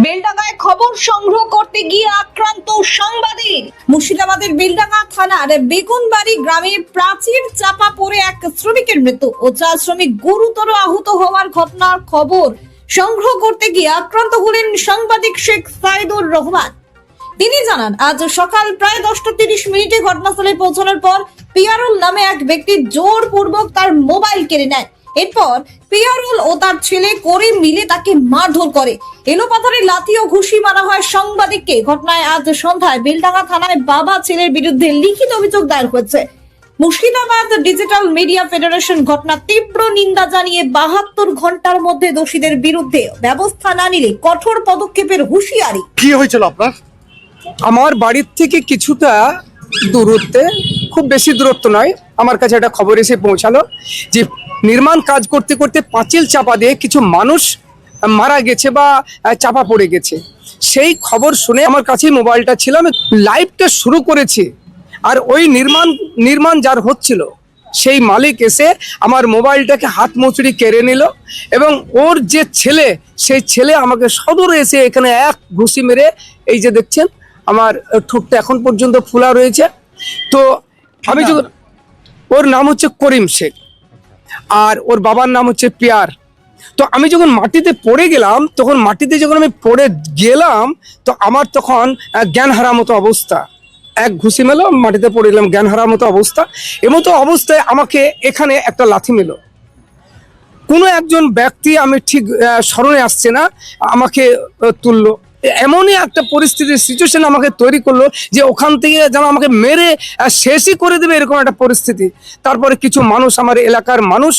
বেলডাঙ্গায় খবর সংগ্রহ করতে গিয়ে আক্রান্ত সাংবাদিক। মুর্শিদাবাদের বেলডাঙ্গা থানার বেগুনবাড়ি গ্রামে প্রাচীর চাপা পড়ে এক শ্রমিকের মৃত্যু ও 4 শ্রমিক গুরুতর আহত হওয়ার ঘটনার খবর সংগ্রহ করতে গিয়ে আক্রান্ত হলেন সাংবাদিক শেখ সাইদুর রহমান। তিনি জানান, আজ সকাল প্রায় 10:30 ঘটনাস্থলে পৌঁছানোর পর পিয়ারুল নামে এক ব্যক্তি জোরপূর্বক তার মোবাইল কেড়ে নেয়। এরপর পিয়ারুল ও তার ছেলে করিম মিলে তাকে মারধর করে। এলোপাথারি লাথি ও ঘুষি মারা হয় সাংবাদিককে। ঘটনায় আজ সন্ধ্যায় বেলডাঙ্গা থানায় বাবা ছেলের বিরুদ্ধে লিখিত অভিযোগ দায়ের হয়েছে। মুর্শিদাবাদ ডিজিটাল মিডিয়া ফেডারেশন ঘটনার তীব্র নিন্দা জানিয়ে 72 ঘন্টার মধ্যে দোষীদের বিরুদ্ধে ব্যবস্থা না নিলে কঠোর পদক্ষেপের হুঁশিয়ারি। কি হয়েছিল আপনার? আমার বাড়ির থেকে কিছুটা দূরত্বে, খুব বেশি দূরত্ব নয়, আমার কাছে একটা খবর এসে পৌঁছালো যে নির্মাণ কাজ করতে করতে পাঁচিল চাপা দিয়ে কিছু মানুষ মারা গেছে বা চাপা পড়ে গেছে। সেই খবর শুনে আমার কাছেই মোবাইলটা ছিল, আমি লাইভটা শুরু করেছি। আর ওই নির্মাণ যার হচ্ছিল সেই মালিক এসে আমার মোবাইলটাকে হাত মুচড়ি কেড়ে নিল এবং ওর যে ছেলে, সেই ছেলে আমাকে সদরে এসে এখানে এক ঘুষি মেরে, এই যে দেখছেন আমার ঠোঁটটা এখন পর্যন্ত ফোলা রয়েছে। তো আমি যখন, ওর নাম হচ্ছে করিম শেখ আর ওর বাবার নাম হচ্ছে পিয়ার। তো আমি যখন মাটিতে পড়ে গেলাম, তখন মাটিতে যখন আমি পড়ে গেলাম তো আমার তখন জ্ঞান হারার মতো অবস্থা। এক ঘুষি মেলো, মাটিতে পড়ে গেলাম, জ্ঞান হারার মতো অবস্থা। এমতো অবস্থায় আমাকে এখানে একটা লাথি মেলো। কোনো একজন ব্যক্তি, আমি ঠিক স্মরণে আসছে না, আমাকে তুললো। এমনই একটা পরিস্থিতির সিচুয়েশন আমাকে তৈরি করলো যে ওখান থেকে যেন আমাকে মেরে শেষই করে দেবে, এরকম একটা পরিস্থিতি। তারপরে কিছু মানুষ, আমার এলাকার মানুষ,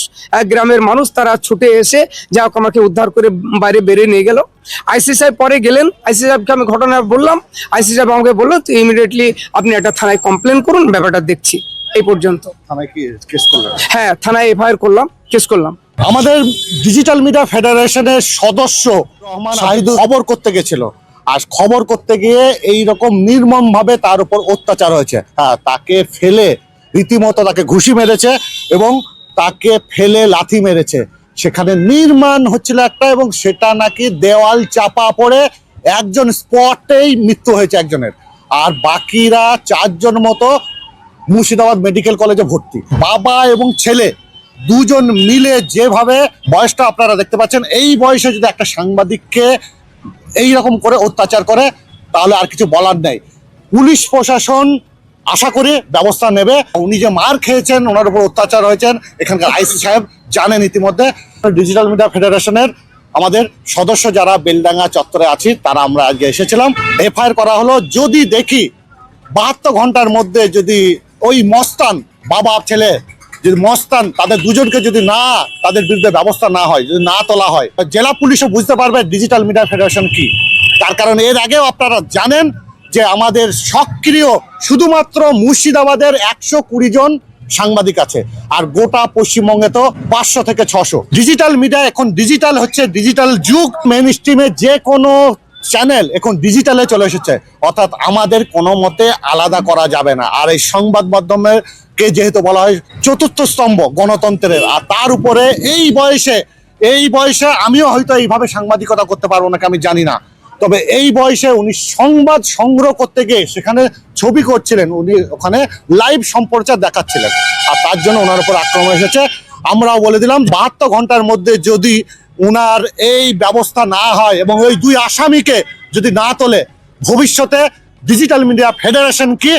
গ্রামের মানুষ, তারা ছুটে এসে যা হোক আমাকে উদ্ধার করে বাইরে বেরিয়ে নিয়ে গেল। আইসি সাহেব পরে গেলেন, আইসি সাহেবকে আমি ঘটনা বললাম। আইসি সাহেব আমাকে বললো তো ইমিডিয়েটলি আপনি একটা থানায় কমপ্লেন করুন, ব্যাপারটা দেখছি। এই পর্যন্ত। থানায় কি কেস করলেন? হ্যাঁ, থানায় এফআইআর করলাম, কেস করলাম। আমাদের ডিজিটাল মিডিয়া ফেডারেশনের সদস্য রহমান সাইদুর খবর করতে গেছিল, আর খবর করতে গিয়ে এই রকম নির্মম ভাবে তার উপর অত্যাচার হয়েছে। হ্যাঁ, তাকে ফেলে রীতিমতো তাকে ঘুষি মেরেছে এবং তাকে ফেলে লাথি মেরেছে। সেখানে নির্মাণ হচ্ছিল একটা, এবং সেটা নাকি দেওয়াল চাপা পড়ে একজন স্পটেই মৃত্যু হয়েছে একজনের, আর বাকিরা 4 জন মতো মুর্শিদাবাদ মেডিকেল কলেজে ভর্তি। বাবা এবং ছেলে দুজন মিলে যেভাবে, বয়সটা আপনারা দেখতে পাচ্ছেন, এই বয়সে যদি একটা সাংবাদিককে এই রকম করে অত্যাচার করে তাহলে আর কিছু বলার নেই। পুলিশ প্রশাসন আশা করি ব্যবস্থা নেবে। উনি যে মার খেয়েছেন, ওনার উপর অত্যাচার হয়েছেন, এখানকার আইসি সাহেব জানেন ইতিমধ্যে। ডিজিটাল মিডিয়া ফেডারেশনের আমাদের সদস্য যারা বেলডাঙ্গা চত্বরে আছি, তারা আমরা আজকে এসেছিলাম। এফআইআর করা হলো। যদি দেখি 72 ঘন্টার মধ্যে যদি ওই মস্তান বাবা ছেলে, যদি মস্তান তাদের দুজনকে যদি তাদের বিরুদ্ধে ব্যবস্থা না হয়, যদি না তোলা হয়, জেলা পুলিশও বুঝতে পারবে ডিজিটাল মিডিয়া ফেডারেশন কি। তার কারণ এর আগেও আপনারা জানেন যে আমাদের সক্রিয় শুধুমাত্র মুর্শিদাবাদের 120 জন সাংবাদিক আছে, আর গোটা পশ্চিমবঙ্গে তো 500 থেকে 600। ডিজিটাল মিডিয়া এখন ডিজিটাল হচ্ছে, ডিজিটাল যুগ। মেইন স্ট্রিমে যে কোনো চ্যানেল এখন ডিজিটালে চলে এসেছে, অর্থাৎ আমাদের কোনো মতে আলাদা করা যাবে না। আর এই সংবাদ মাধ্যমের কে যেহেতু বলা হয় চতুর্থ স্তম্ভ গণতন্ত্রের, আর তার উপরে এই বয়সে আমিও হয়তো এইভাবে সাংবাদিকতা করতে পারবো নাকি আমি জানি না, তবে এই বয়সে উনি সংবাদ সংগ্রহ করতে গিয়ে সেখানে ছবি করছিলেন, উনি ওখানে লাইভ সম্প্রচার দেখাচ্ছিলেন, আর তার জন্য ওনার উপর আক্রমণ এসেছে। আমরাও বলে দিলাম 72 ঘন্টার মধ্যে যদি উনার এই ব্যবস্থা না হয় এবং ওই 2 আসামিকে যদি না তোলে, ভবিষ্যতে ডিজিটাল মিডিয়া ফেডারেশন কি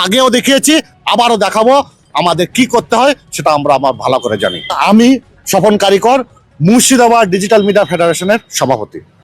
আগেও দেখিয়েছি, আবারও দেখাবো। আমাদের কি করতে হয় সেটা আমরা ভালো করে জানি। আমি স্বপন কারিকর, মুর্শিদাবাদ ডিজিটাল মিডিয়া ফেডারেশনের সভাপতি।